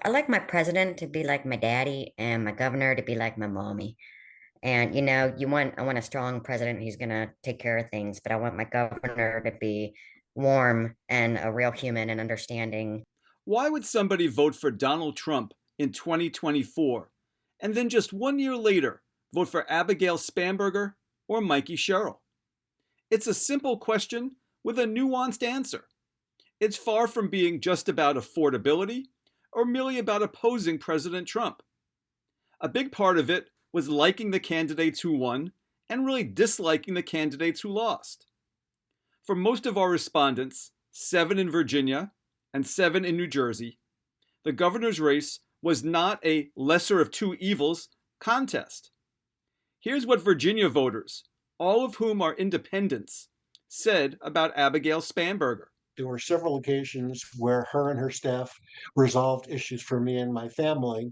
I like my president to be like my daddy and my governor to be like my mommy. And I want a strong president who's gonna take care of things, but I want my governor to be warm and a real human and understanding. Why would somebody vote for Donald Trump in 2024 and then just 1 year later vote for Abigail Spanberger or Mikey Sherrill? It's a simple question with a nuanced answer. It's far from being just about affordability or merely about opposing President Trump. A big part of it was liking the candidates who won and really disliking the candidates who lost. For most of our respondents, 7 in Virginia and 7 in New Jersey, the governor's race was not a lesser of two evils contest. Here's what Virginia voters, all of whom are independents, said about Abigail Spanberger. There were several occasions where her and her staff resolved issues for me and my family,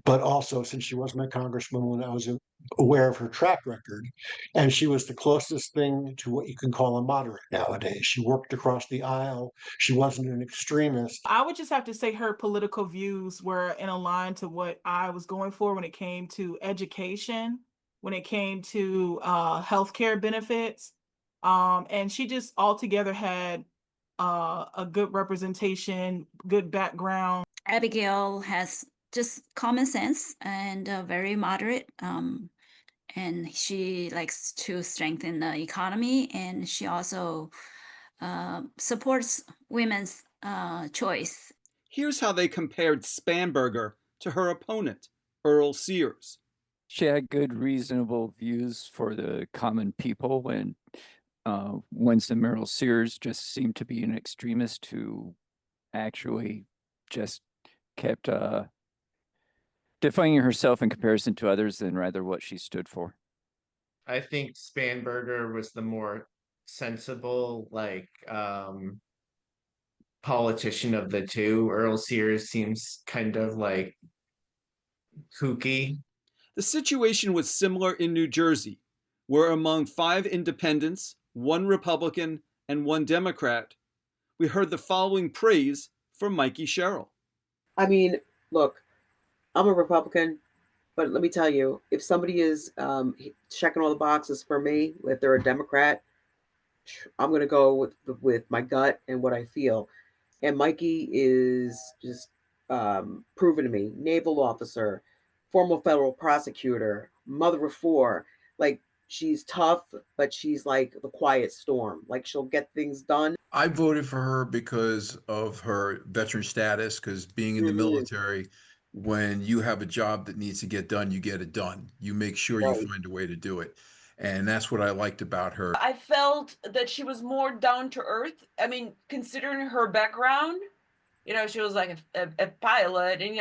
but also since she was my congresswoman, I was aware of her track record, and she was the closest thing to what you can call a moderate nowadays. She worked across the aisle. She wasn't an extremist. I would just have to say her political views were in a line to what I was going for when it came to education, when it came to healthcare benefits. And she just altogether had a good representation, good background. Abigail has just common sense and very moderate. And she likes to strengthen the economy, and she also supports women's choice. Here's how they compared Spanberger to her opponent, Earl Sears. She had good, reasonable views for the common people, and Winston Merrill Sears just seemed to be an extremist who actually just kept defining herself in comparison to others than rather what she stood for. I think Spanberger was the more sensible, politician of the two. Earl Sears seems kind of like kooky. The situation was similar in New Jersey, where among 5 independents, 1 Republican, and 1 Democrat, we heard the following praise for Mikey Sherrill. I mean, look, I'm a Republican, but let me tell you, if somebody is checking all the boxes for me, if they're a Democrat, I'm going to go with my gut and what I feel. And Mikey is just proven to me, naval officer, former federal prosecutor, mother of 4. Like, she's tough, but she's like the quiet storm. Like, she'll get things done. I voted for her because of her veteran status, because being in the Hmm. military, when you have a job that needs to get done, you get it done. You make sure you Right. find a way to do it. And that's what I liked about her. I felt that she was more down to earth. I mean, considering her background, she was like a pilot, and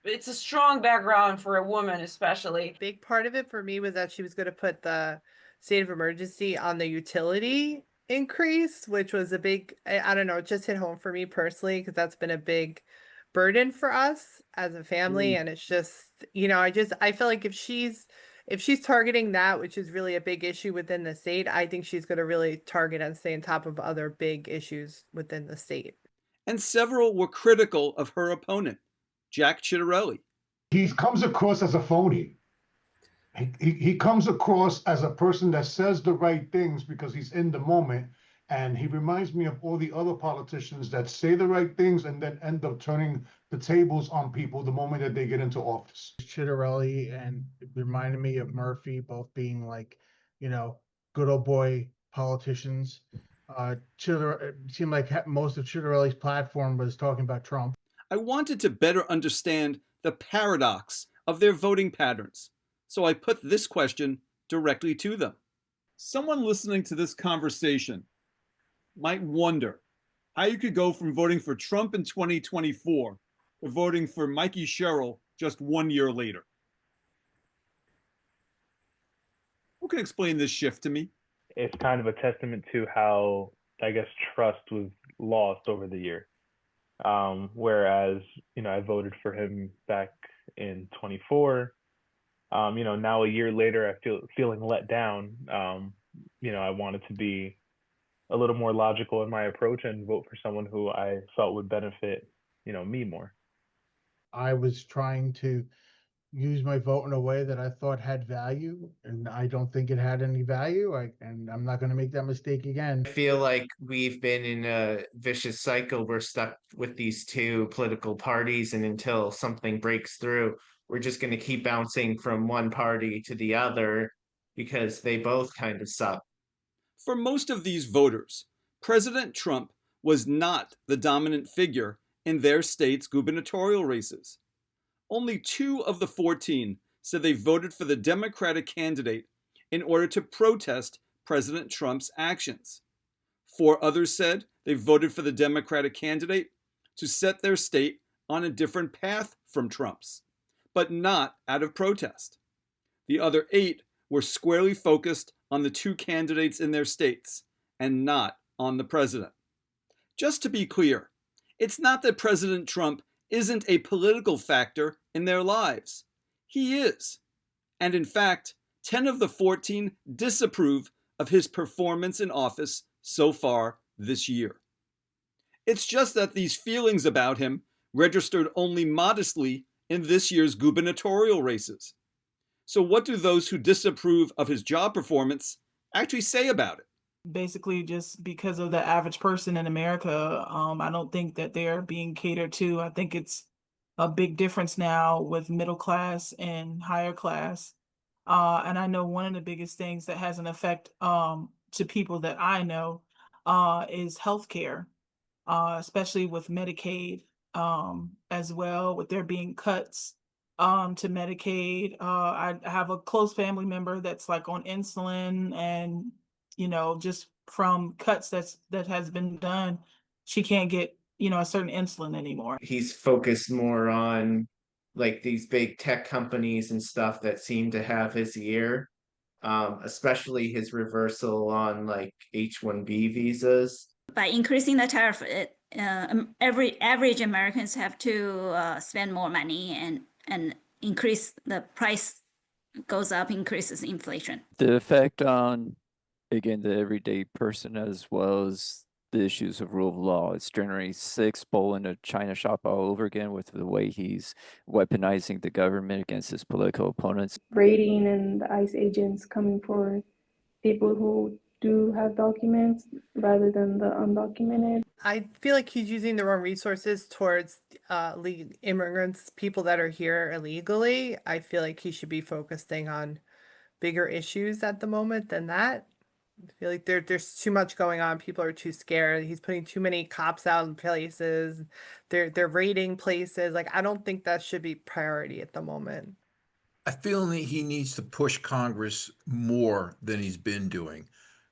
it's a strong background for a woman, especially. Big part of it for me was that she was going to put the state of emergency on the utility increase, which was a big, I don't know, it just hit home for me personally, because that's been a big burden for us as a family. And it's just, I feel like if she's targeting that, which is really a big issue within the state, I think she's going to really target and stay on top of other big issues within the state. And several were critical of her opponent, Jack Ciattarelli. He comes across as a phony. He comes across as a person that says the right things because he's in the moment. And he reminds me of all the other politicians that say the right things and then end up turning the tables on people the moment that they get into office. Ciattarelli, and it reminded me of Murphy, both being like, good old boy politicians. It seemed like most of Ciattarelli's platform was talking about Trump. I wanted to better understand the paradox of their voting patterns, so I put this question directly to them. Someone listening to this conversation might wonder how you could go from voting for Trump in 2024 to voting for Mikey Sherrill just 1 year later. Who can explain this shift to me? It's kind of a testament to how, I guess, trust was lost over the year. Whereas, I voted for him back in 24. Now a year later, I feeling let down. I wanted to be a little more logical in my approach and vote for someone who I felt would benefit, me more. I was trying to use my vote in a way that I thought had value, and I don't think it had any value. And I'm not going to make that mistake again. I feel like we've been in a vicious cycle. We're stuck with these two political parties, and until something breaks through, we're just going to keep bouncing from one party to the other because they both kind of suck. For most of these voters, President Trump was not the dominant figure in their state's gubernatorial races. Only 2 of the 14 said they voted for the Democratic candidate in order to protest President Trump's actions. 4 others said they voted for the Democratic candidate to set their state on a different path from Trump's, but not out of protest. The other 8 were squarely focused on the 2 candidates in their states and not on the president. Just to be clear, it's not that President Trump isn't a political factor in their lives. He is. And in fact, 10 of the 14 disapprove of his performance in office so far this year. It's just that these feelings about him registered only modestly in this year's gubernatorial races. So what do those who disapprove of his job performance actually say about it? Basically, just because of the average person in America, I don't think that they're being catered to. I think it's a big difference now with middle class and higher class. And I know one of the biggest things that has an effect to people that I know is healthcare, especially with Medicaid as well, with there being cuts to Medicaid. I have a close family member that's like on insulin, and just from cuts that has been done, she can't get a certain insulin anymore. He's focused more on like these big tech companies and stuff that seem to have his ear, especially his reversal on like H-1B visas. By increasing the tariff, every average Americans have to spend more money and increase the price goes up, increases inflation. The effect on, again, the everyday person as well as the issues of rule of law. It's January 6th, pulling a China shop all over again with the way he's weaponizing the government against his political opponents. Raiding and the ICE agents coming for people who do have documents rather than the undocumented. I feel like he's using the wrong resources towards immigrants, people that are here illegally. I feel like he should be focusing on bigger issues at the moment than that. I feel like there's too much going on. People are too scared. He's putting too many cops out in places. They're raiding places. Like, I don't think that should be priority at the moment. I feel that he needs to push Congress more than he's been doing.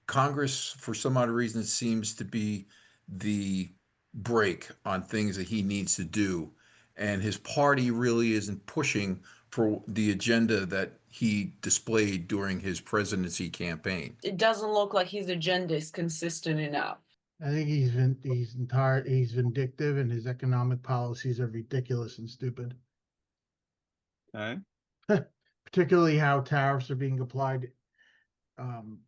Congress, for some odd reason, seems to be the brake on things that he needs to do. And his party really isn't pushing for the agenda that he displayed during his presidency campaign. It doesn't look like his agenda is consistent enough. I think he's vindictive, and his economic policies are ridiculous and stupid. Okay. Particularly how tariffs are being applied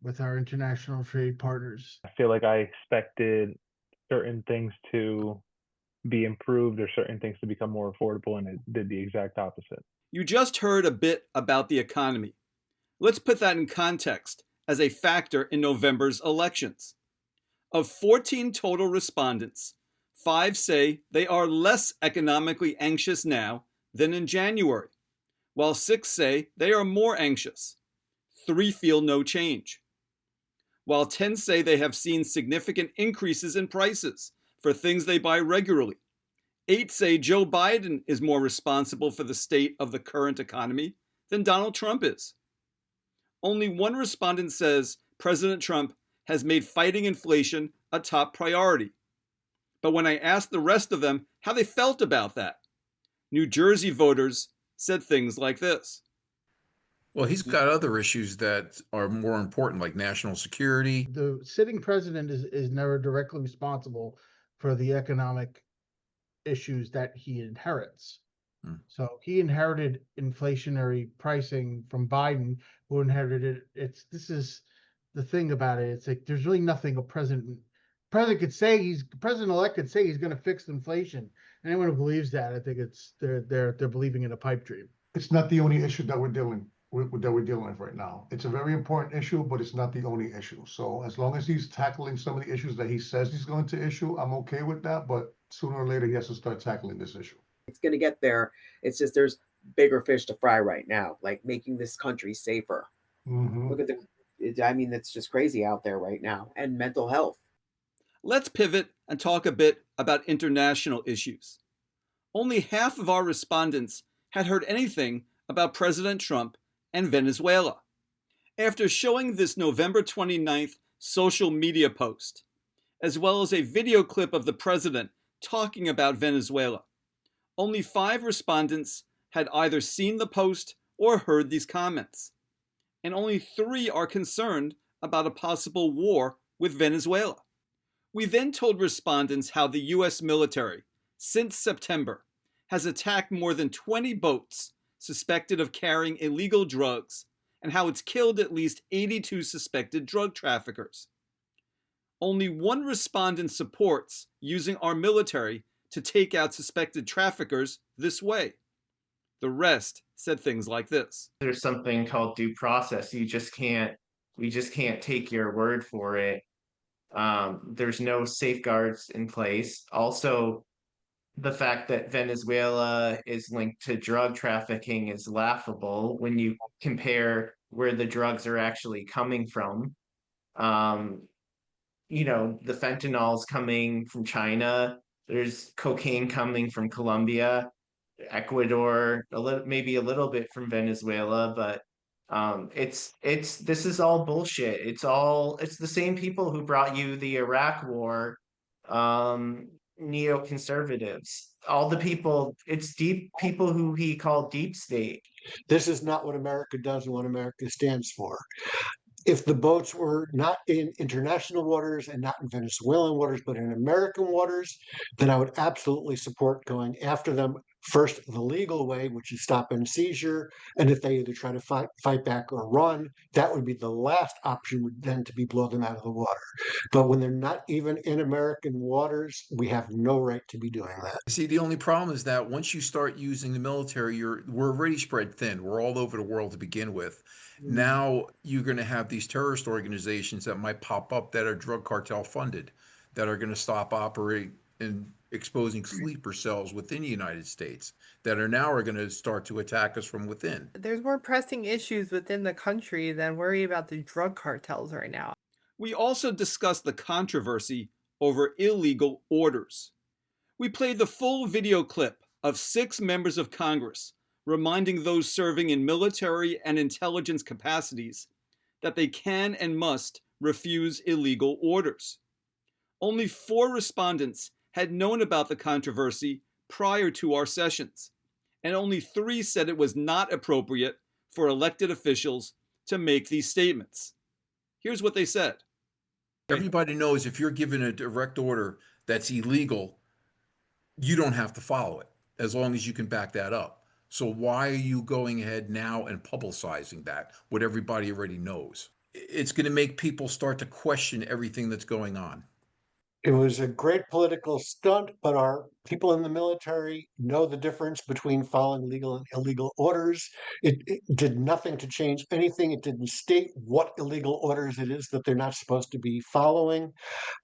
with our international trade partners. I feel like I expected certain things to be improved or certain things to become more affordable, and it did the exact opposite. You just heard a bit about the economy. Let's put that in context as a factor in November's elections. Of 14 total respondents, 5 say they are less economically anxious now than in January, while 6 say they are more anxious. 3 feel no change, while 10 say they have seen significant increases in prices for things they buy regularly. 8 say Joe Biden is more responsible for the state of the current economy than Donald Trump is. Only 1 respondent says President Trump has made fighting inflation a top priority. But when I asked the rest of them how they felt about that, New Jersey voters said things like this. Well, he's got other issues that are more important, like national security. The sitting president is never directly responsible for the economic issues that he inherits. So he inherited inflationary pricing from Biden, who inherited it. This is the thing about it. It's like there's really nothing a president president-elect could say he's going to fix inflation. Anyone who believes that, I think they're believing in a pipe dream. It's not the only issue that we're dealing with right now. It's a very important issue, but it's not the only issue. So as long as he's tackling some of the issues that he says he's going to issue, I'm okay with that. But sooner or later, he has to start tackling this issue. It's going to get there. It's just there's bigger fish to fry right now, like making this country safer. Look at it's just crazy out there right now. And mental health. Let's pivot and talk a bit about international issues. Only half of our respondents had heard anything about President Trump and Venezuela. After showing this November 29th social media post, as well as a video clip of the president talking about Venezuela, only 5 respondents had either seen the post or heard these comments, and only 3 are concerned about a possible war with Venezuela. We then told respondents how the U.S. military, since September, has attacked more than 20 boats suspected of carrying illegal drugs, and how it's killed at least 82 suspected drug traffickers. Only 1 respondent supports using our military to take out suspected traffickers this way. The rest said things like this. There's something called due process. We just can't take your word for it. There's no safeguards in place. Also, the fact that Venezuela is linked to drug trafficking is laughable when you compare where the drugs are actually coming from. The fentanyl's coming from China. There's cocaine coming from Colombia, Ecuador, maybe a little bit from Venezuela, but this is all bullshit. It's the same people who brought you the Iraq war, neoconservatives, all the people. It's deep people who he called deep state. This is not what America does and what America stands for. If the boats were not in international waters and not in Venezuelan waters, but in American waters, then I would absolutely support going after them first the legal way, which is stop and seizure. And if they either try to fight back or run, that would be the last option, would then to be blow them out of the water. But when they're not even in American waters, we have no right to be doing that. See, the only problem is that once you start using the military, we're already spread thin. We're all over the world to begin with. Now you're going to have these terrorist organizations that might pop up that are drug cartel funded, that are going to stop operating and exposing sleeper cells within the United States, that are going to start to attack us from within. There's more pressing issues within the country than worry about the drug cartels right now. We also discussed the controversy over illegal orders. We played the full video clip of 6 members of Congress reminding those serving in military and intelligence capacities that they can and must refuse illegal orders. Only 4 respondents had known about the controversy prior to our sessions, and only 3 said it was not appropriate for elected officials to make these statements. Here's what they said. Everybody knows if you're given a direct order that's illegal, you don't have to follow it, as long as you can back that up. So why are you going ahead now and publicizing that, what everybody already knows? It's going to make people start to question everything that's going on. It was a great political stunt, but our people in the military know the difference between following legal and illegal orders. It did nothing to change anything. It didn't state what illegal orders it is that they're not supposed to be following.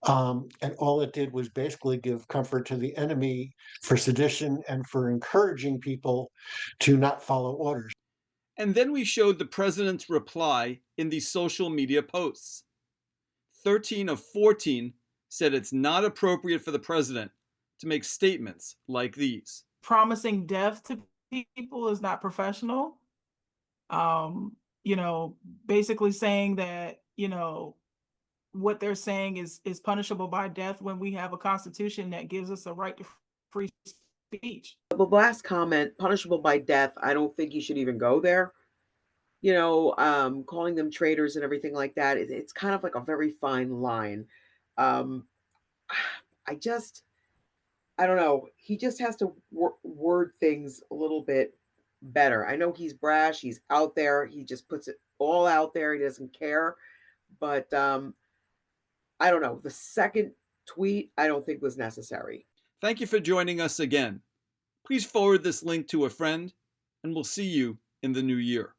And all it did was basically give comfort to the enemy for sedition and for encouraging people to not follow orders. And then we showed the president's reply in these social media posts. 13 of 14 said it's not appropriate for the president to make statements like these. Promising death to people is not professional. Basically saying that, what they're saying is punishable by death when we have a constitution that gives us a right to free speech. The last comment, punishable by death, I don't think you should even go there. Calling them traitors and everything like that, it's kind of like a very fine line. I don't know. He just has to word things a little bit better. I know he's brash. He's out there. He just puts it all out there. He doesn't care. But I don't know. The second tweet, I don't think was necessary. Thank you for joining us again. Please forward this link to a friend, and we'll see you in the new year.